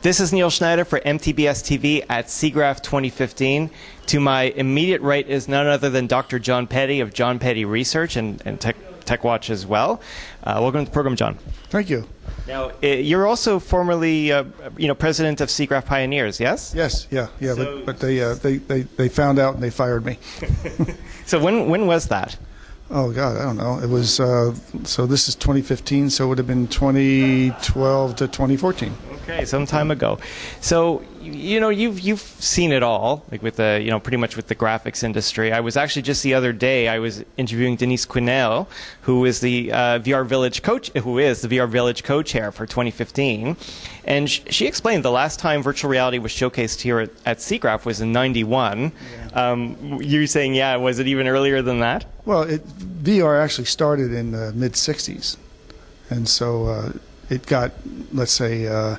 This is Neil Schneider for MTBS-TV at SIGGRAPH 2015. To my immediate right is none other than Dr. John Peddie of John Peddie Research and TechWatch as well. Welcome to the program, John. Thank you. Now, you're also formerly, president of SIGGRAPH Pioneers, yes? Yes, yeah. So, but they found out and they fired me. So when was that? Oh God, I don't know. It was so this is 2015, so it would have been 2012 to 2014. Okay, some time ago. So you've seen it all, like with the pretty much with the graphics industry. I was actually just the other day I was interviewing Denise Quinnell, who is the VR Village co-chair for 2015, and she explained the last time virtual reality was showcased here at SIGGRAPH was in '91. Yeah. You're saying, yeah, was it even earlier than that? Well, VR actually started in the mid '60s, and so it got, let's say,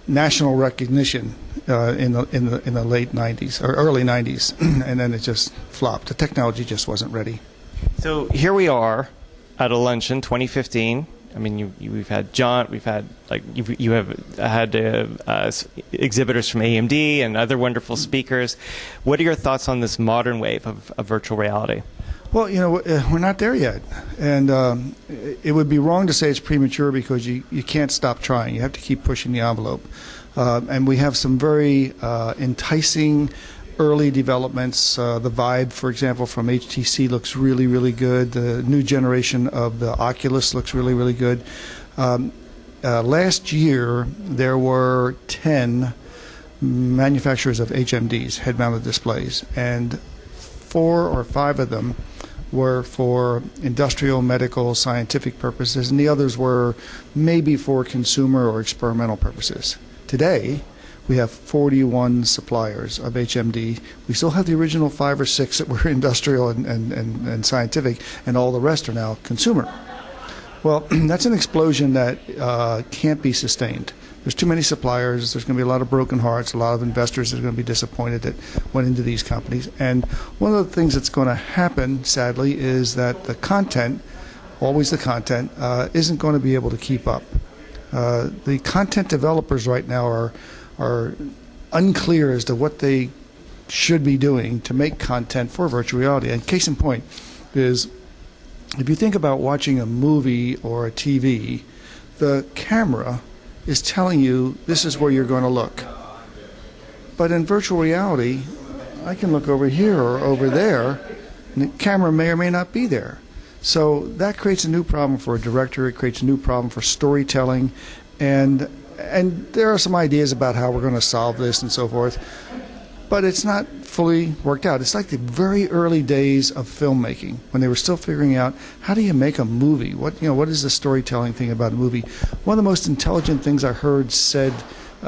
national recognition in the late '90s or early '90s, and then it just flopped. The technology just wasn't ready. So here we are at a luncheon, 2015. I mean, we've had John, we've had you have had exhibitors from AMD and other wonderful speakers. What are your thoughts on this modern wave of virtual reality? Well, we're not there yet, and it would be wrong to say it's premature because you can't stop trying. You have to keep pushing the envelope, and we have some very enticing early developments. The Vibe, for example, from HTC looks really, really good. The new generation of the Oculus looks really, really good. Last year, there were 10 manufacturers of HMDs, head-mounted displays, and 4 or 5 of them were for industrial, medical, scientific purposes, and the others were maybe for consumer or experimental purposes. Today, we have 41 suppliers of HMD. We still have the original 5 or 6 that were industrial and scientific, and all the rest are now consumer. Well, that's an explosion that can't be sustained. There's too many suppliers. There's going to be a lot of broken hearts, a lot of investors that are going to be disappointed that went into these companies. And one of the things that's going to happen, sadly, is that the content, always the content, isn't going to be able to keep up. The content developers right now are unclear as to what they should be doing to make content for virtual reality. And case in point is, if you think about watching a movie or a TV, the camera is telling you this is where you're going to look. But in virtual reality, I can look over here or over there, and the camera may or may not be there. So that creates a new problem for a director. It creates a new problem for storytelling, and there are some ideas about how we're going to solve this and so forth, but it's not fully worked out. It's like the very early days of filmmaking when they were still figuring out how do you make a movie? What is the storytelling thing about a movie? One of the most intelligent things I heard said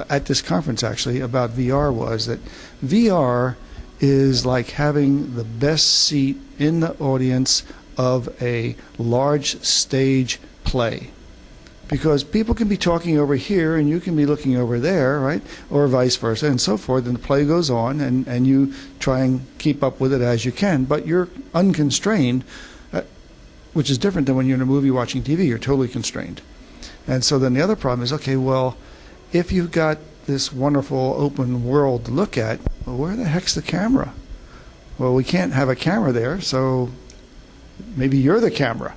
at this conference actually about VR was that VR is like having the best seat in the audience of a large stage play. Because people can be talking over here and you can be looking over there, right? Or vice versa and so forth, and the play goes on and you try and keep up with it as you can, but you're unconstrained, which is different than when you're in a movie watching TV. You're totally constrained. And so then the other problem is, okay, well, if you've got this wonderful open world to look at, well, where the heck's the camera? Well, we can't have a camera there, so maybe you're the camera.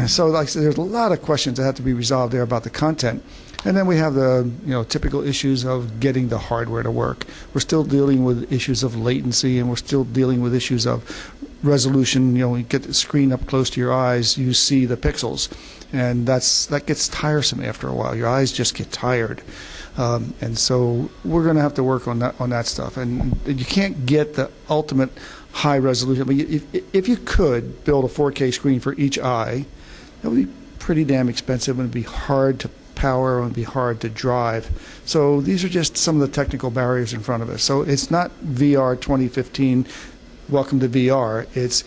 So like I said, there's a lot of questions that have to be resolved there about the content. And then we have the typical issues of getting the hardware to work. We're still dealing with issues of latency, and we're still dealing with issues of resolution. You get the screen up close to your eyes, you see the pixels, and that gets tiresome after a while. Your eyes just get tired. And so we're going to have to work on that stuff. And you can't get the ultimate high resolution. But if you could build a 4K screen for each eye, that would be pretty damn expensive, and it would be hard to power, and it would be hard to drive. So these are just some of the technical barriers in front of us. So it's not VR 2015, welcome to VR. It's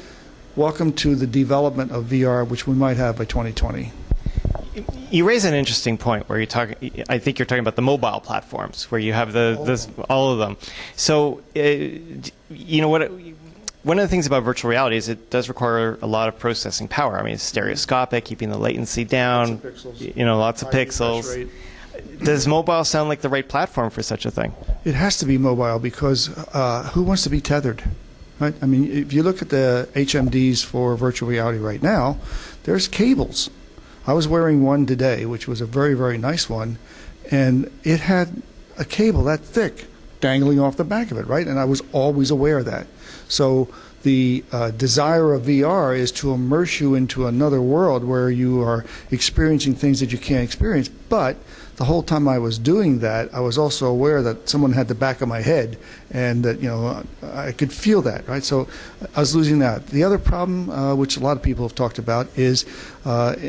welcome to the development of VR, which we might have by 2020. You raise an interesting point where I think you're talking about the mobile platforms where you have all of them. So, one of the things about virtual reality is it does require a lot of processing power. I mean, it's stereoscopic, keeping the latency down, lots of pixels. Does mobile sound like the right platform for such a thing? It has to be mobile because who wants to be tethered? Right? I mean, if you look at the HMDs for virtual reality right now, there's cables. I was wearing one today, which was a very, very nice one, and it had a cable that thick dangling off the back of it, right? And I was always aware of that. So the desire of VR is to immerse you into another world where you are experiencing things that you can't experience. But the whole time I was doing that, I was also aware that someone had the back of my head, and that I could feel that, right? So I was losing that. The other problem, which a lot of people have talked about, is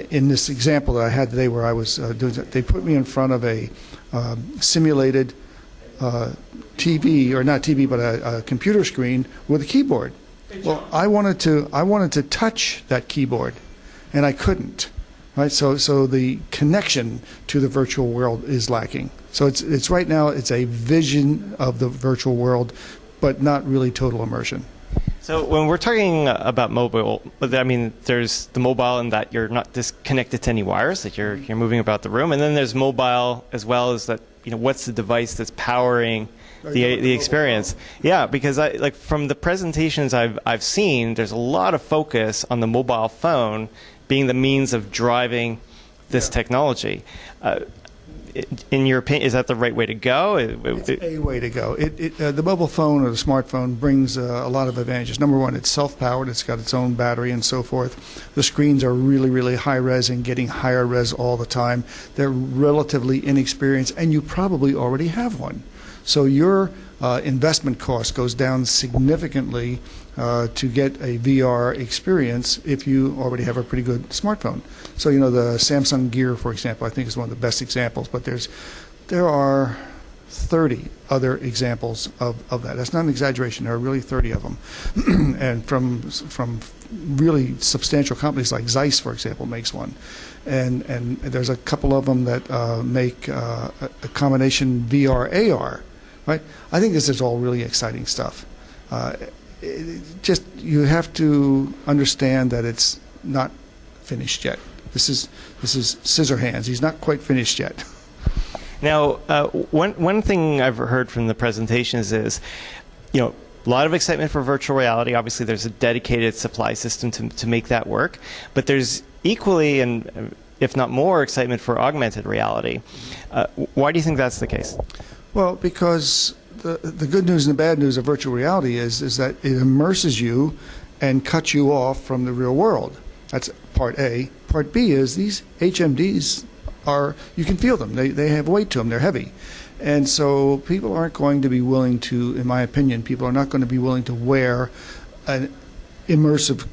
in this example that I had today, where I was doing that, they put me in front of a simulated TV, or not TV, but a computer screen with a keyboard. Well, I wanted to touch that keyboard, and I couldn't. Right, so the connection to the virtual world is lacking. So it's right now it's a vision of the virtual world, but not really total immersion. So when we're talking about mobile, I mean, there's the mobile in that you're not disconnected to any wires, that you're moving about the room, and then there's mobile as well as that. What's the device that's powering the experience? Yeah, because like from the presentations I've seen, there's a lot of focus on the mobile phone being the means of driving this technology. In your opinion, is that the right way to go? It's a way to go. The mobile phone or the smartphone brings a lot of advantages. Number one, it's self-powered. It's got its own battery and so forth. The screens are really, really high-res and getting higher res all the time. They're relatively inexperienced, and you probably already have one. So your investment cost goes down significantly to get a VR experience if you already have a pretty good smartphone. So the Samsung Gear, for example, I think is one of the best examples, but there are 30 other examples of that. That's not an exaggeration. There are really 30 of them. And from really substantial companies like Zeiss, for example, makes one. And there's a couple of them that make a combination VR AR. Right? I think this is all really exciting stuff. You have to understand that it's not finished yet. This is Scissorhands. He's not quite finished yet. Now, one thing I've heard from the presentations is, a lot of excitement for virtual reality. Obviously, there's a dedicated supply system to make that work, but there's equally and if not more excitement for augmented reality. Why do you think that's the case? Well, because the good news and the bad news of virtual reality is that it immerses you and cuts you off from the real world. That's part A. Part B is these HMDs you can feel them. They have weight to them. They're heavy. And so people aren't going to be willing to, in my opinion, people are not going to be willing to wear an immersive,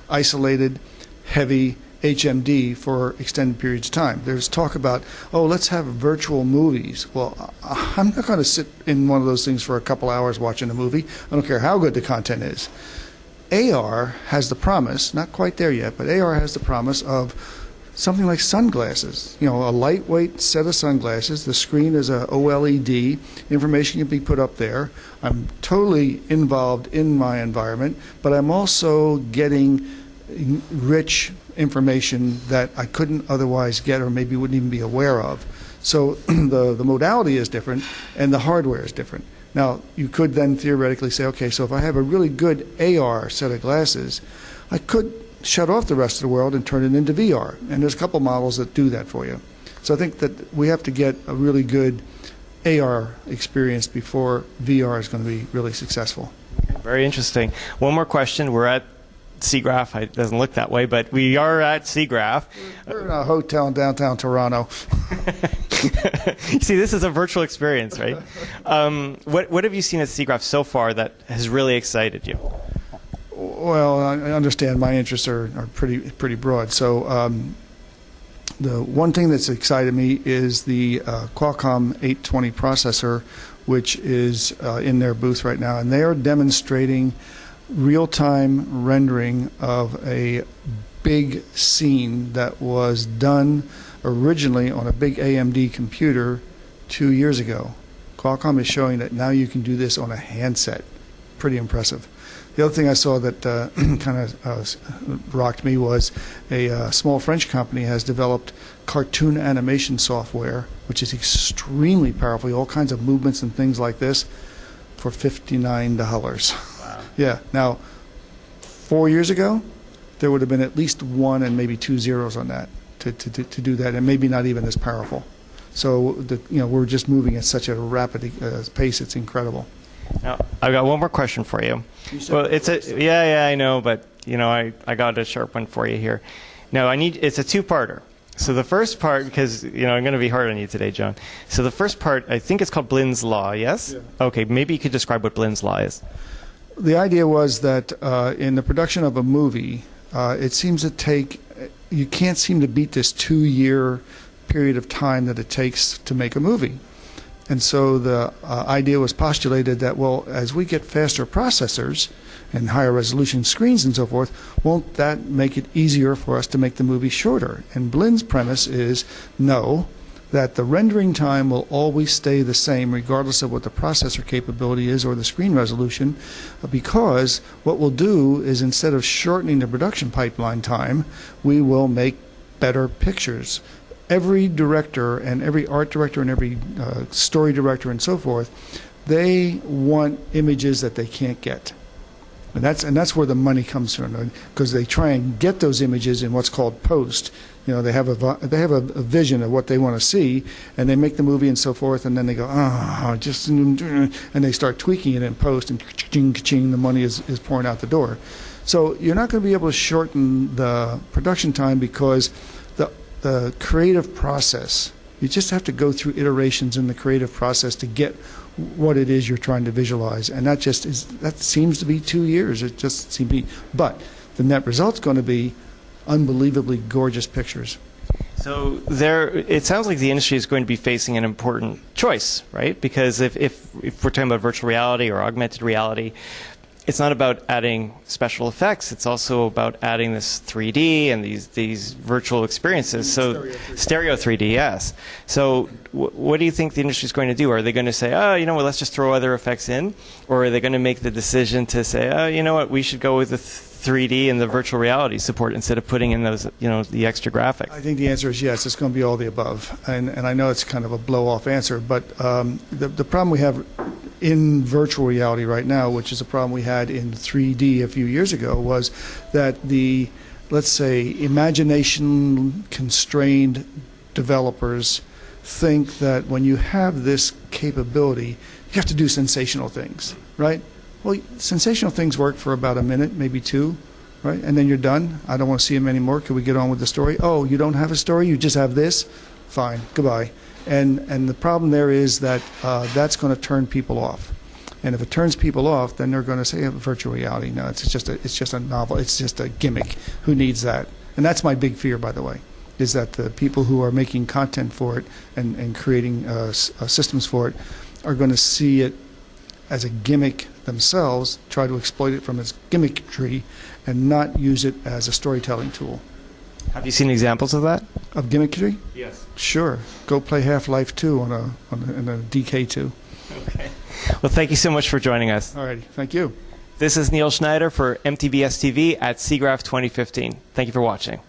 isolated, heavy HMD for extended periods of time. There's talk about, let's have virtual movies. Well, I'm not going to sit in one of those things for a couple hours watching a movie. I don't care how good the content is. AR has the promise, not quite there yet, but AR has the promise of something like sunglasses. A lightweight set of sunglasses. The screen is a OLED. Information can be put up there. I'm totally involved in my environment, but I'm also getting rich information that I couldn't otherwise get or maybe wouldn't even be aware of. So the modality is different and the hardware is different. Now, you could then theoretically say, okay, so if I have a really good AR set of glasses, I could shut off the rest of the world and turn it into VR. And there's a couple models that do that for you. So I think that we have to get a really good AR experience before VR is going to be really successful. Very interesting. One more question. We're at SIGGRAPH. It doesn't look that way, but we are at SIGGRAPH. We're in a hotel in downtown Toronto. See, this is a virtual experience, right? What have you seen at SIGGRAPH so far that has really excited you? Well, I understand my interests are pretty broad. So the one thing that's excited me is the Qualcomm 820 processor, which is in their booth right now, and they are demonstrating real-time rendering of a big scene that was done originally on a big AMD computer 2 years ago. Qualcomm is showing that now you can do this on a handset. Pretty impressive. The other thing I saw that kind of rocked me was a small French company has developed cartoon animation software, which is extremely powerful, all kinds of movements and things like this, for $59. Wow. Yeah. Now, 4 years ago, there would have been at least 1 and maybe 2 zeros on that to do that, and maybe not even as powerful. So we're just moving at such a rapid pace. It's incredible. Now, I've got one more question for you. Well, I know, but I got a sharp one for you here. Now, it's a two-parter. So the first part, because I'm going to be hard on you today, John. So the first part, I think it's called Blind's Law. Yes. Yeah. Okay. Maybe you could describe what Blind's Law is. The idea was that in the production of a movie, it seems to you can't seem to beat this 2-year period of time that it takes to make a movie. And so the idea was postulated that, well, as we get faster processors and higher resolution screens and so forth, won't that make it easier for us to make the movie shorter? And Blind's premise is no, that the rendering time will always stay the same regardless of what the processor capability is or the screen resolution, because what we'll do is, instead of shortening the production pipeline time, we will make better pictures. Every director and every art director and every story director and so forth, they want images that they can't get. And that's where the money comes from, because they try and get those images in what's called post. They have a vision of what they want to see, and they make the movie and so forth, and then they go, and they start tweaking it in post, and ka-ching, ka-ching, the money is pouring out the door. So you're not going to be able to shorten the production time, because the creative process, you just have to go through iterations in the creative process to get what it is you're trying to visualize, and that seems to be 2 years. It just seems to be, but the net result's going to be unbelievably gorgeous pictures. So it sounds like the industry is going to be facing an important choice, right? Because if we're talking about virtual reality or augmented reality, it's not about adding special effects. It's also about adding this 3D and these virtual experiences. So stereo 3D, yes. So what do you think the industry is going to do? Are they going to say, let's just throw other effects in? Or are they going to make the decision to say, we should go with the 3D and the virtual reality support instead of putting in those, the extra graphics? I think the answer is yes. It's going to be all the above. And I know it's kind of a blow-off answer, but the problem we have in virtual reality right now, which is a problem we had in 3D a few years ago, was that the, let's say, imagination-constrained developers think that when you have this capability, you have to do sensational things, right? Well, sensational things work for about a minute, maybe 2, right? And then you're done. I don't want to see them anymore. Can we get on with the story? Oh, you don't have a story? You just have this? Fine. Goodbye. And the problem there is that that's going to turn people off. And if it turns people off, then they're going to say, virtual reality. No, it's just a novel. It's just a gimmick. Who needs that? And that's my big fear, by the way, is that the people who are making content for it and creating systems for it are going to see it as a gimmick themselves, try to exploit it from its gimmickry, and not use it as a storytelling tool. Have you seen examples of that? Of gimmickry? Yes. Sure. Go play Half-Life 2 in a DK2. Okay. Well, thank you so much for joining us. All righty. Thank you. This is Neil Schneider for MTBS-TV at SIGGRAPH 2015. Thank you for watching.